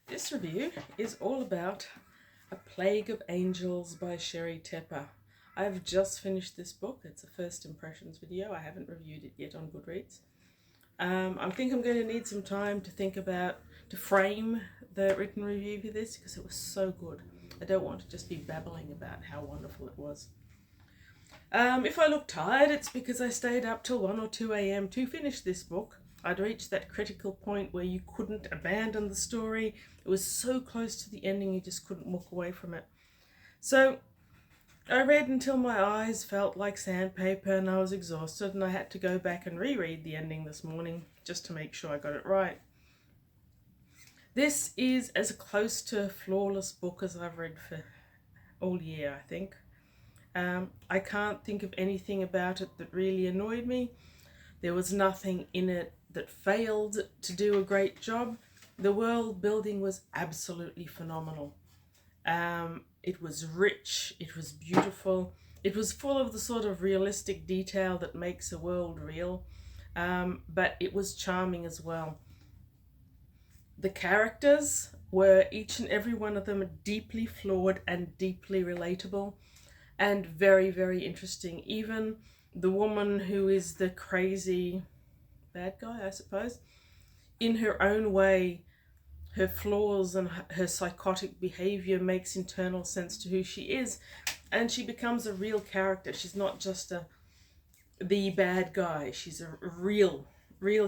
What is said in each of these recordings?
This review is all about A Plague of Angels by Sheri Tepper. I've just finished this book. It's a first impressions video. I haven't reviewed it yet on Goodreads. I think I'm going to need some time to think about, to frame the written review for this because it was so good. I don't want to just be babbling about how wonderful it was. If I look tired, it's because I stayed up till 1 or 2 a.m. to finish this book. I'd reached that critical point where you couldn't abandon the story. It was so close to the ending, you just couldn't walk away from it. So I read until my eyes felt like sandpaper and I was exhausted, and I had to go back and reread the ending this morning just to make sure I got it right. This is as close to a flawless book as I've read for all year, I think. I can't think of anything about it that really annoyed me. There was nothing in it that failed to do a great job. The world building was absolutely phenomenal. It was rich, it was beautiful, it was full of the sort of realistic detail that makes a world real, but it was charming as well. The characters were, each and every one of them, deeply flawed and deeply relatable and very, very interesting. Even the woman who is the crazy bad guy, I suppose, in her own way, her flaws and her psychotic behavior makes internal sense to who she is, and she becomes a real character. She's not just the bad guy. She's a real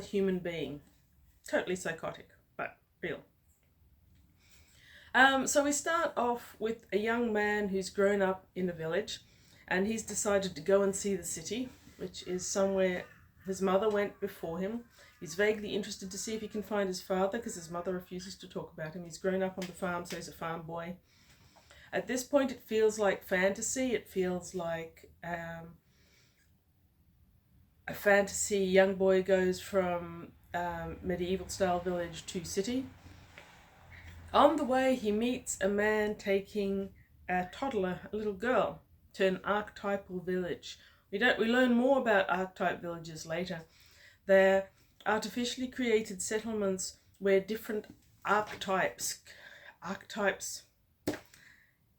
human being. Totally psychotic, but real. So we start off with a young man who's grown up in a village, and he's decided to go and see the city, which is somewhere his mother went before him. He's vaguely interested to see if he can find his father because his mother refuses to talk about him. He's grown up on the farm, so he's a farm boy. At this point, it feels like fantasy. It feels like a fantasy young boy goes from medieval style village to city. On the way, he meets a man taking a toddler, a little girl, to an archetypal village. We learn more about archetype villages later. They're artificially created settlements where different archetypes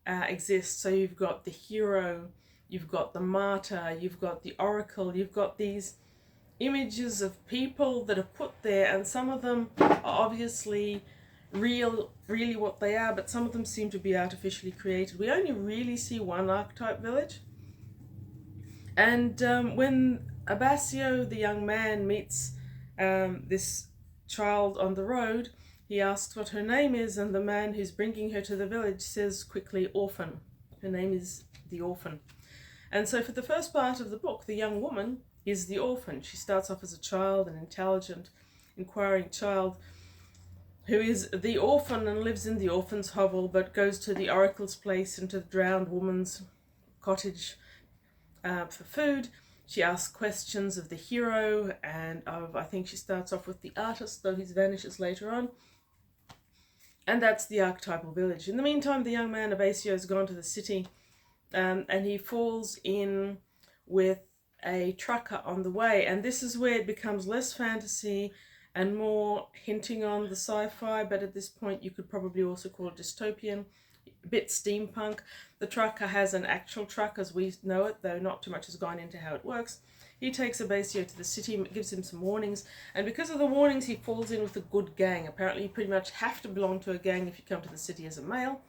exist. So you've got the hero, you've got the martyr, you've got the oracle, you've got these images of people that are put there, and some of them are obviously really what they are, but some of them seem to be artificially created. We only really see one archetype village, and when Abasio, the young man, meets this child on the road, he asks what her name is, and the man who's bringing her to the village says quickly, orphan. Her name is the orphan. And so for the first part of the book, the young woman is the orphan. She starts off as a child, an intelligent, inquiring child, who is the orphan and lives in the orphan's hovel, but goes to the oracle's place and to the drowned woman's cottage for food. She asks questions of the hero and of, I think she starts off with the artist, though he vanishes later on. And that's the archetypal village. In the meantime, the young man, Abasio, has gone to the city, and he falls in with a trucker on the way. And this is where it becomes less fantasy and more hinting on the sci-fi, but at this point you could probably also call it dystopian, a bit steampunk. The trucker has an actual truck as we know it, though not too much has gone into how it works. He takes Abasio to the city, gives him some warnings, and because of the warnings he falls in with a good gang. Apparently you pretty much have to belong to a gang if you come to the city as a male.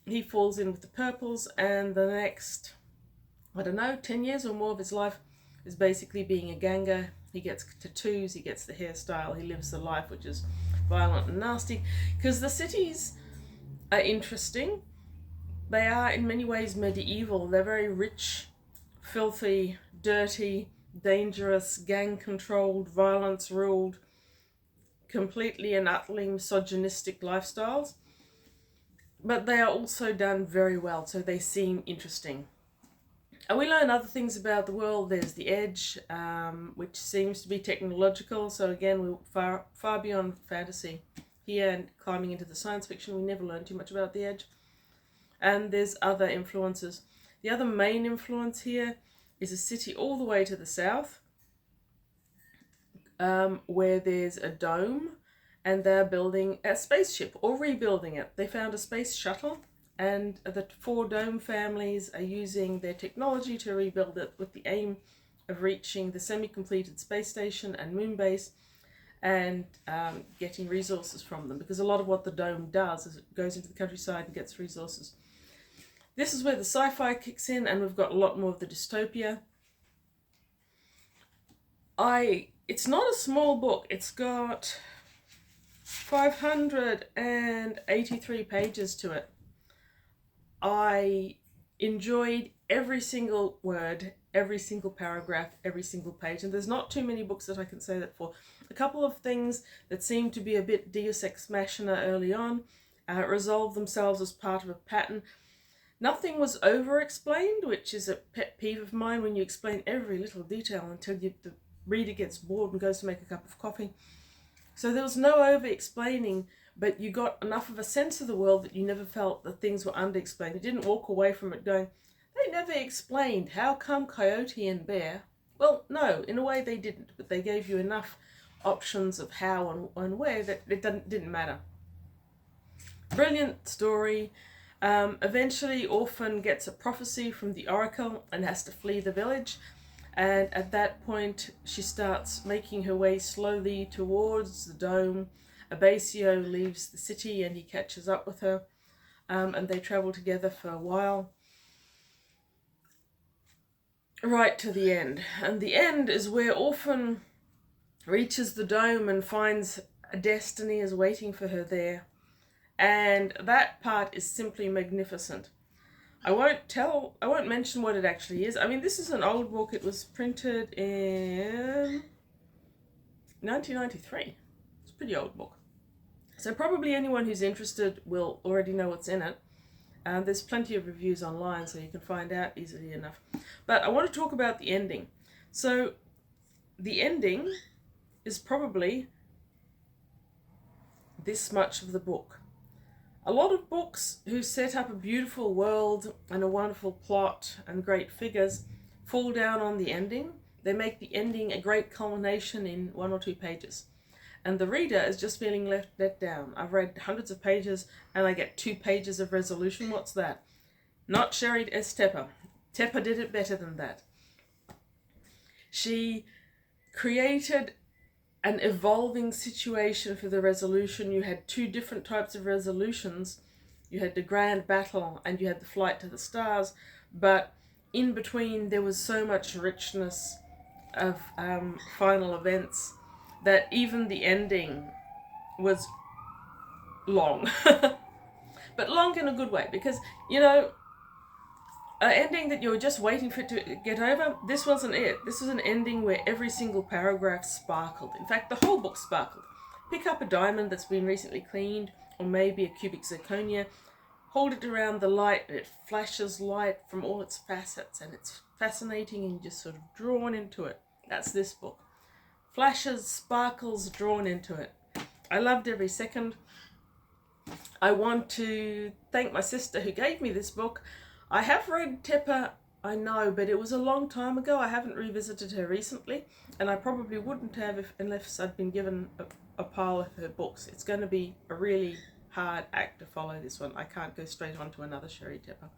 He falls in with the purples, and the next, 10 years or more of his life is basically being a ganger. He gets tattoos, he gets the hairstyle, he lives the life which is violent and nasty. Because the cities are interesting. They are in many ways medieval. They're very rich, filthy, dirty, dangerous, gang-controlled, violence-ruled, completely and utterly misogynistic lifestyles. But they are also done very well, so they seem interesting. And we learn other things about the world. There's the edge, which seems to be technological. So again, we're far beyond fantasy here and climbing into the science fiction. We never learn too much about the edge. And there's other influences. The other main influence here is a city all the way to the south, where there's a dome, and they're building a spaceship or rebuilding it. They found a space shuttle, and the 4 Dome families are using their technology to rebuild it with the aim of reaching the semi-completed space station and moon base, and getting resources from them, because a lot of what the Dome does is it goes into the countryside and gets resources. This is where the sci-fi kicks in, and we've got a lot more of the dystopia. It's not a small book. It's got 583 pages to it. I enjoyed every single word, every single paragraph, every single page, and there's not too many books that I can say that for. A couple of things that seemed to be a bit Deus Ex Machina early on resolved themselves as part of a pattern. Nothing was over-explained, which is a pet peeve of mine, when you explain every little detail until the reader gets bored and goes to make a cup of coffee. So there was no over-explaining, but you got enough of a sense of the world that you never felt that things were under-explained. You didn't walk away from it going, they never explained how come Coyote and Bear. Well, no, in a way they didn't, but they gave you enough options of how and where that it didn't matter. Brilliant story. Eventually Orphan gets a prophecy from the Oracle and has to flee the village, and at that point she starts making her way slowly towards the Dome. Abasio leaves the city and he catches up with her, and they travel together for a while, right to the end. And the end is where Orphan reaches the Dome and finds a destiny is waiting for her there. And that part is simply magnificent. I won't mention what it actually is. I mean, this is an old book. It was printed in 1993. It's a pretty old book. So probably anyone who's interested will already know what's in it. There's plenty of reviews online, so you can find out easily enough. But I want to talk about the ending. So the ending is probably this much of the book. A lot of books who set up a beautiful world and a wonderful plot and great figures fall down on the ending. They make the ending a great culmination in 1 or 2 pages. And the reader is just feeling let down. I've read hundreds of pages and I get 2 pages of resolution. What's that? Not Sheri S. Tepper. Tepper did it better than that. She created an evolving situation for the resolution. You had 2 different types of resolutions. You had the grand battle and you had the flight to the stars, but in between there was so much richness of final events that even the ending was long. But long in a good way, because, you know, an ending that you were just waiting for it to get over, this wasn't it. This was an ending where every single paragraph sparkled. In fact, the whole book sparkled. Pick up a diamond that's been recently cleaned, or maybe a cubic zirconia, hold it around the light, and it flashes light from all its facets, and it's fascinating and just sort of drawn into it. That's this book. Flashes, sparkles, drawn into it. I loved every second. I want to thank my sister who gave me this book. I have read Tepper, I know, but it was a long time ago. I haven't revisited her recently, and I probably wouldn't have unless I'd been given a pile of her books. It's going to be a really hard act to follow this one. I can't go straight on to another Sheri Tepper.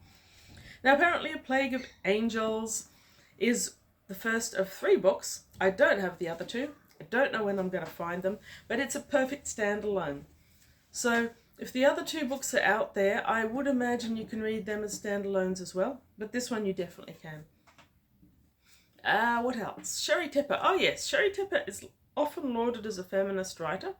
Now, apparently A Plague of Angels is the first of 3 books. I don't have the other 2. I don't know when I'm going to find them, but it's a perfect standalone. So if the other 2 books are out there, I would imagine you can read them as standalones as well, but this one you definitely can. What else? Sheri Tepper. Oh yes, Sheri Tepper is often lauded as a feminist writer.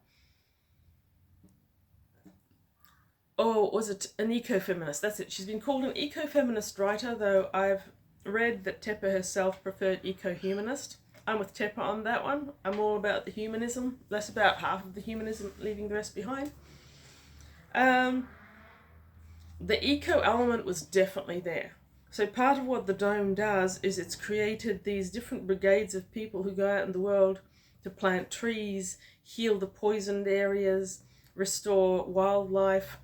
Or was it an eco-feminist? That's it. She's been called an eco-feminist writer, though I've read that Tepper herself preferred eco-humanist. I'm with Tepper on that one. I'm all about the humanism, less about half of the humanism, leaving the rest behind. The eco element was definitely there. So part of what the Dome does is it's created these different brigades of people who go out in the world to plant trees, heal the poisoned areas, restore wildlife,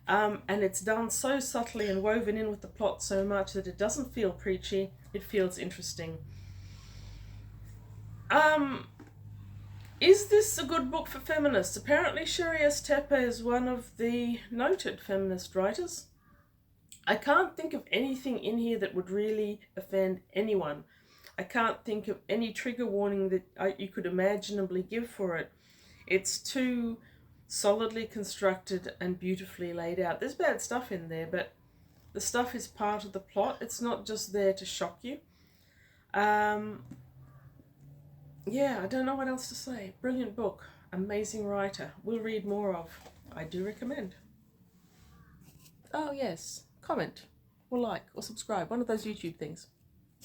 and it's done so subtly and woven in with the plot so much that it doesn't feel preachy, it feels interesting. Is this a good book for feminists? Apparently Sheri S. Tepper is one of the noted feminist writers. I can't think of anything in here that would really offend anyone. I can't think of any trigger warning that you could imaginably give for it. It's too solidly constructed and beautifully laid out. There's bad stuff in there, but the stuff is part of the plot. It's not just there to shock you. Yeah, I don't know what else to say. Brilliant book. Amazing writer. We'll read more of. I do recommend. Oh yes, comment or like or subscribe. One of those YouTube things.